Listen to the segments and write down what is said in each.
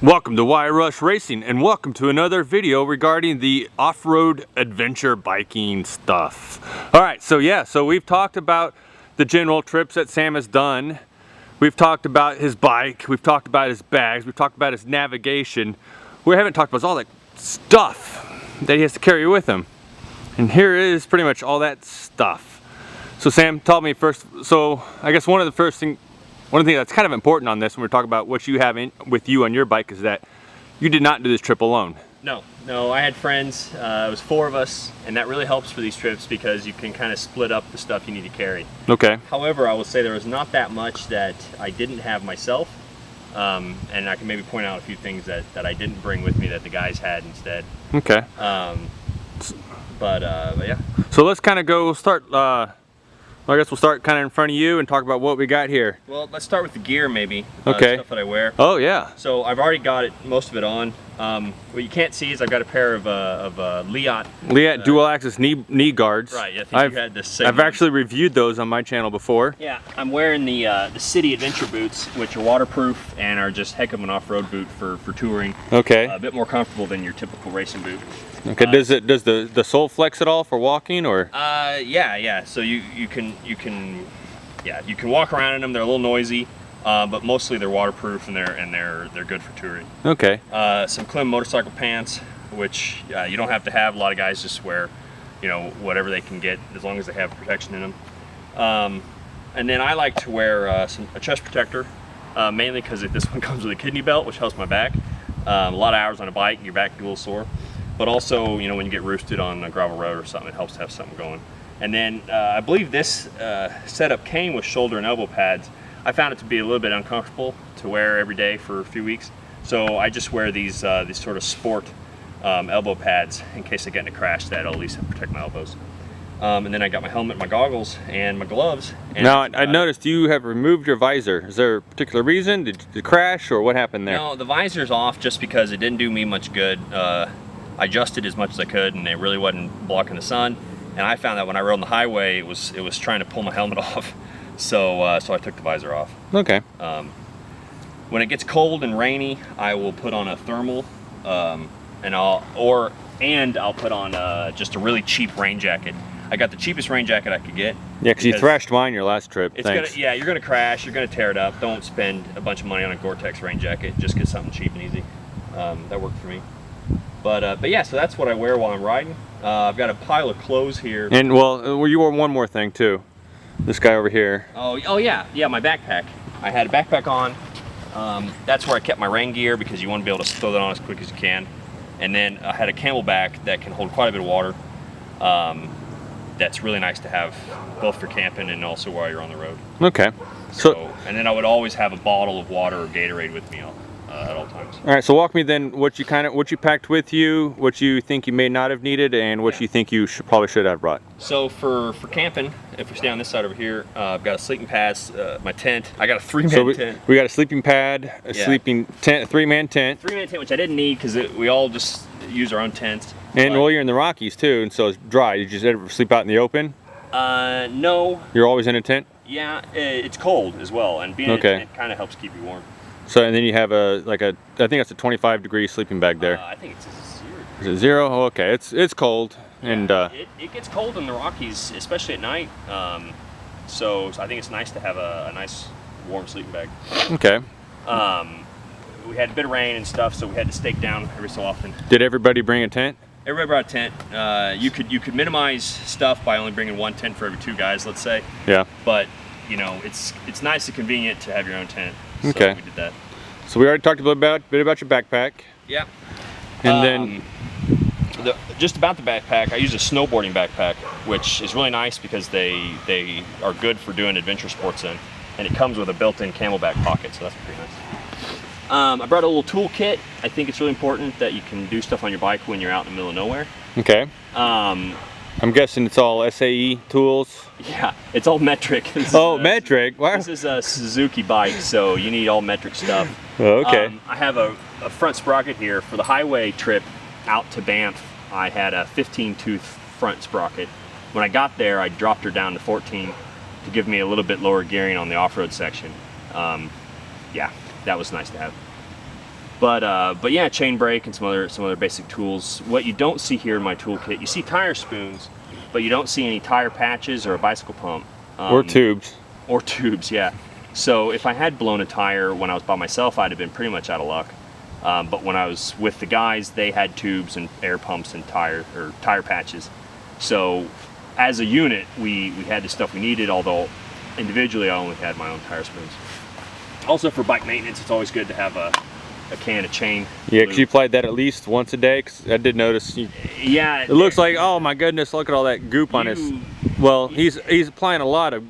Welcome to Wire Rush Racing, and welcome to another video regarding the off-road adventure biking stuff. Alright, so we've talked about the general trips that Sam has done. We've talked about his bike, we've talked about his bags, we've talked about his navigation. We haven't talked about all that stuff that he has to carry with him. And here is pretty much all that stuff. So Sam, tell me first, so I guess one of the things that's kind of important on this when we're talking about what you have with you on your bike is that you did not do this trip alone. No, I had friends. It was 4 of us, and that really helps for these trips because you can kind of split up the stuff you need to carry. Okay. However, I will say there was not that much that I didn't have myself, and I can maybe point out a few things that I didn't bring with me that the guys had instead. Okay. But yeah. So let's kind of go start. I guess we'll start kind of in front of you and talk about what we got here. Well, let's start with the gear maybe. Okay. Stuff that I wear. Oh yeah. So I've already got most of it on. What you can't see is I've got a pair of Leatt dual axis knee guards. Right. I think you had the same. I've actually reviewed those on my channel before. Yeah. I'm wearing the City Adventure boots, which are waterproof and are just heck of an off-road boot for touring. Okay. A bit more comfortable than your typical racing boot. Okay. Does the sole flex at all for walking or? Yeah. So you can walk around in them. They're a little noisy, but mostly they're waterproof and they're good for touring. Okay. Some Klim motorcycle pants, which you don't have to have. A lot of guys just wear, whatever they can get as long as they have protection in them. And then I like to wear a chest protector, mainly because this one comes with a kidney belt, which helps my back. A lot of hours on a bike, your back can get a little sore. But also, when you get roosted on a gravel road or something, it helps to have something going. And then I believe this setup came with shoulder and elbow pads. I found it to be a little bit uncomfortable to wear every day for a few weeks. So I just wear these sort of sport elbow pads in case I get in a crash that'll at least protect my elbows. And then I got my helmet, my goggles, and my gloves. And now, I noticed you have removed your visor. Is there a particular reason? Did you crash or what happened there? No, the visor's off just because it didn't do me much good. I adjusted as much as I could, and it really wasn't blocking the sun. And I found that when I rode on the highway, it was trying to pull my helmet off. So I took the visor off. Okay. When it gets cold and rainy, I will put on a thermal, and I'll put on just a really cheap rain jacket. I got the cheapest rain jacket I could get. Yeah, because you thrashed mine your last trip. Thanks. You're gonna crash. You're gonna tear it up. Don't spend a bunch of money on a Gore-Tex rain jacket. Just get something cheap and easy. That worked for me. But yeah, so that's what I wear while I'm riding. I've got a pile of clothes here. And you wore one more thing too. This guy over here. Oh yeah, my backpack. I had a backpack on. That's where I kept my rain gear because you want to be able to throw that on as quick as you can. And then I had a Camelback that can hold quite a bit of water. That's really nice to have both for camping and also while you're on the road. Okay. So and then I would always have a bottle of water or Gatorade with me at all times. All right, so walk me then what you packed with you, what you think you may not have needed, and what you think you probably should have brought. So for camping, if we stay on this side over here, I've got a sleeping pad, my tent. I got a 3-man tent. We got a sleeping pad, a sleeping tent, a 3-man tent. 3-man tent, which I didn't need because we all just use our own tents. And you're in the Rockies too, and so it's dry. Did you just ever sleep out in the open? No. You're always in a tent? Yeah, it's cold as well, and being in a tent kind of helps keep you warm. So and then you have I think that's a 25-degree sleeping bag there. I think it's a 0. Is it 0? Oh, okay, it's cold, and it gets cold in the Rockies, especially at night. So I think it's nice to have a nice warm sleeping bag. Okay. We had a bit of rain and stuff, so we had to stake down every so often. Did everybody bring a tent? Everybody brought a tent. You could minimize stuff by only bringing 1 tent for every 2 guys, let's say. Yeah. But it's nice and convenient to have your own tent. So okay. We did that. So we already talked a bit about your backpack. Yeah. And then just about the backpack, I use a snowboarding backpack, which is really nice because they are good for doing adventure sports in, and it comes with a built-in Camelback pocket, so that's pretty nice. I brought a little tool kit. I think it's really important that you can do stuff on your bike when you're out in the middle of nowhere. Okay. I'm guessing it's all SAE tools. Yeah, it's all metric. Metric. Wow. This is a Suzuki bike, so you need all metric stuff. Oh, okay. I have a front sprocket here for the highway trip out to Banff. I had a 15-tooth front sprocket. When I got there, I dropped her down to 14 to give me a little bit lower gearing on the off-road section. Yeah, that was nice to have. But yeah, chain brake and some other basic tools. What you don't see here in my toolkit, you see tire spoons, but you don't see any tire patches or a bicycle pump. Or tubes. Or tubes, yeah. So if I had blown a tire when I was by myself, I'd have been pretty much out of luck. But when I was with the guys, they had tubes and air pumps and tire patches. So as a unit, we had the stuff we needed, although individually I only had my own tire spoons. Also for bike maintenance, it's always good to have a can of chain. Yeah, because you applied that at least once a day. 'Cause I did notice. Yeah. It looks like, oh my goodness, look at all that goop on his. Well, he's applying a lot of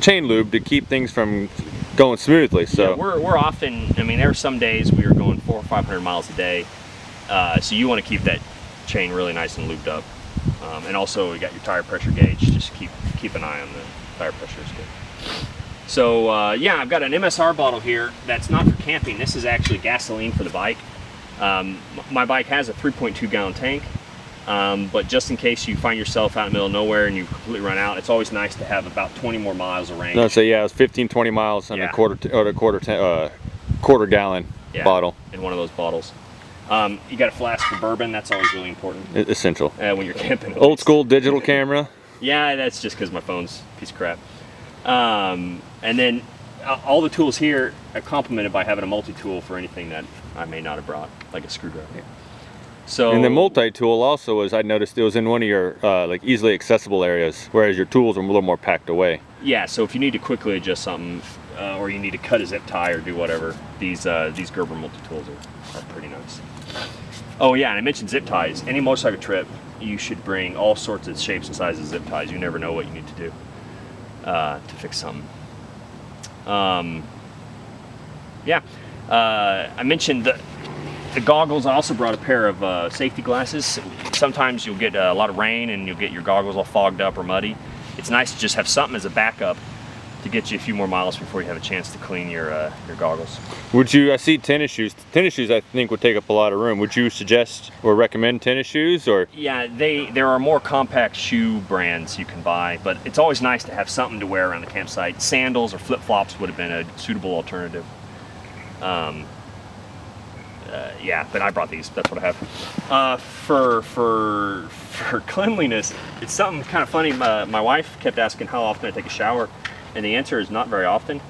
chain lube to keep things from going smoothly. So yeah, we're often. I mean, there were some days we were going 400 or 500 miles a day. So you want to keep that chain really nice and lubed up. And also, you got your tire pressure gauge. Just keep an eye on the tire pressure. Is good. So yeah, I've got an MSR bottle here that's not for camping. This is actually gasoline for the bike. My bike has a 3.2 gallon tank, but just in case you find yourself out in the middle of nowhere and you completely run out, it's always nice to have about 20 more miles of range. no, so yeah, it was 15-20 miles on Yeah. a quarter gallon bottle. In one of those bottles. You got a flask for bourbon. That's always really important Essential. when you're camping. Old school digital camera. Yeah, that's just because my phone's a piece of crap. And then all the tools here are complemented by having a multi-tool for anything that I may not have brought, like a screwdriver. So And the multi-tool also was, I noticed it was in one of your like easily accessible areas, whereas your tools are a little more packed away. yeah, so if you need to quickly adjust something, or you need to cut a zip tie or do whatever, these Gerber multi-tools are pretty nice. Oh yeah, and I mentioned zip ties. Any motorcycle trip, you should bring all sorts of shapes and sizes of zip ties. You never know what you need to do to fix something. Yeah, I mentioned the goggles. I also brought a pair of safety glasses. Sometimes you'll get a lot of rain and you'll get your goggles all fogged up or muddy. It's nice to just have something as a backup to get you a few more miles before you have a chance to clean your goggles. Would you, I see tennis shoes. Tennis shoes I think would take up a lot of room. Would you suggest or recommend tennis shoes, or? Yeah, there are more compact shoe brands you can buy, but it's always nice to have something to wear around the campsite. Sandals or flip-flops would have been a suitable alternative. Yeah, but I brought these. That's what I have. For cleanliness, it's something kind of funny. My wife kept asking how often I take a shower, and the answer is not very often.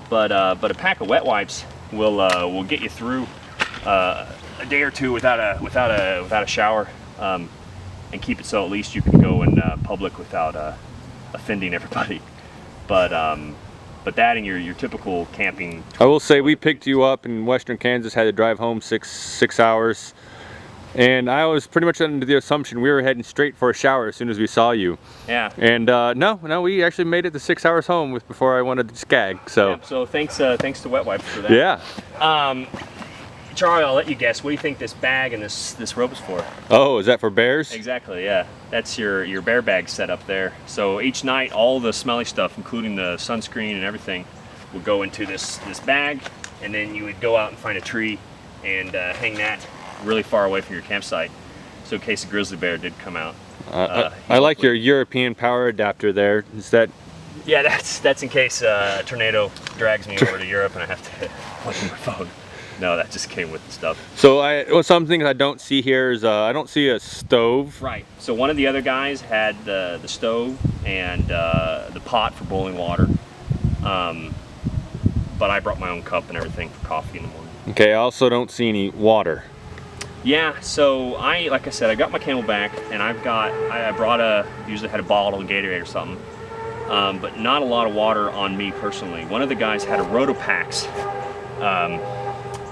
But a pack of wet wipes will get you through a day or two without a shower, and keep it so at least you can go in public without offending everybody. But that and your typical camping. I will say we picked you up in western Kansas, had to drive home six hours, and I was pretty much under the assumption we were heading straight for a shower as soon as we saw you. Yeah. And no, we actually made it the 6 hours home before I wanted to skag. So Yeah, so thanks to Wet Wipes for that. yeah. Charlie, I'll let you guess. What do you think this bag and this rope is for? Oh, is that for bears? Exactly, yeah. That's your bear bag set up there. So each night, all the smelly stuff, including the sunscreen and everything, would go into this bag, and then you would go out and find a tree and hang that really far away from your campsite. So in case a grizzly bear did come out. I like your European power adapter there. Is that? Yeah, that's in case a tornado drags me over to Europe and I have to plug in my phone. No, that just came with the stuff. So some things I don't see here is I don't see a stove. Right. So one of the other guys had the stove and the pot for boiling water, but I brought my own cup and everything for coffee in the morning. Okay. I also don't see any water. Yeah. So like I said, I got my Camelback, and I usually had a bottle of Gatorade or something, but not a lot of water on me personally. One of the guys had a Rotopax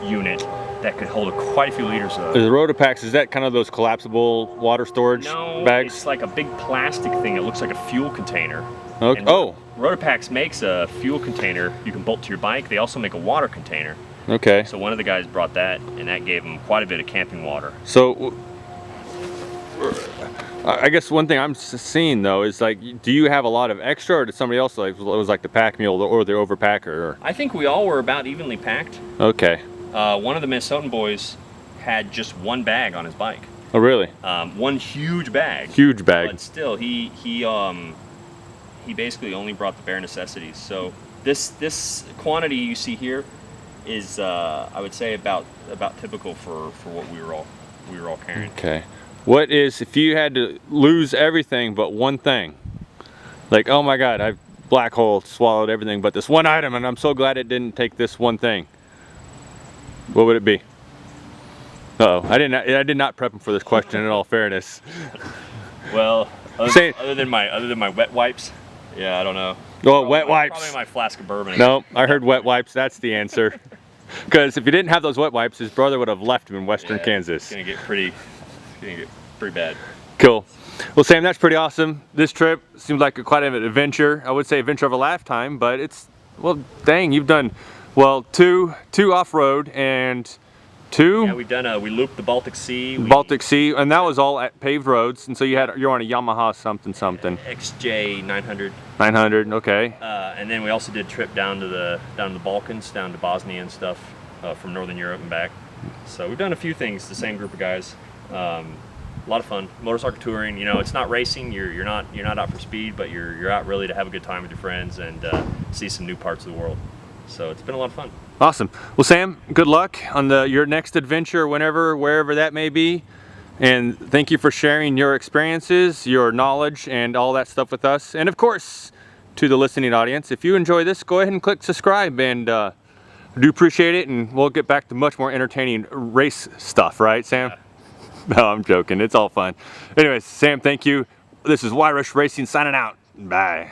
unit that could hold quite a few liters of. The Rotopax, is that kind of those collapsible water storage bags? It's like a big plastic thing. It looks like a fuel container. Okay. And Oh, Rotopax makes a fuel container you can bolt to your bike. They also make a water container. okay. So one of the guys brought that, and that gave him quite a bit of camping water. So I guess one thing I'm seeing though is like, do you have a lot of extra, or did somebody else it was like the pack mule or the overpacker? Or? I think we all were about evenly packed. Okay. One of the Minnesotan boys had just one bag on his bike. Oh really? One huge bag. Huge bag. But still, he basically only brought the bare necessities. So this quantity you see here is I would say about typical for what we were all carrying. Okay. What is, if you had to lose everything but one thing, like, oh my God, I've black hole swallowed everything but this one item, and I'm so glad it didn't take this one thing, what would it be? Uh-oh, I did not prep him for this question in all fairness. Well, other than my wet wipes, yeah, I don't know. Oh, wet wipes. Probably my flask of bourbon. No, I heard wet wipes. That's the answer. Because if he didn't have those wet wipes, his brother would have left him in western Kansas. It's gonna get pretty bad. Cool. Well, Sam, that's pretty awesome. This trip seems like quite an adventure. I would say adventure of a lifetime, but it's, well, dang, you've done, well, two off-road and two. Yeah, we've done. We looped the Baltic Sea. Baltic Sea, and that was all at paved roads, and so you're on a Yamaha something. XJ 900. 900, okay. And then we also did a trip down to the Balkans, down to Bosnia and stuff, from Northern Europe and back. So we've done a few things. The same group of guys. A lot of fun. Motorcycle touring. You know, it's not racing. You're not out for speed, but you're out really to have a good time with your friends and see some new parts of the world. So it's been a lot of fun. Awesome. Well, Sam, good luck on your next adventure, wherever that may be. And thank you for sharing your experiences, your knowledge, and all that stuff with us. And of course, to the listening audience, if you enjoy this, go ahead and click subscribe, and do appreciate it. And we'll get back to much more entertaining race stuff, right, Sam? Yeah. No, I'm joking. It's all fun. Anyways, Sam, thank you. This is Y Rush Racing signing out. Bye.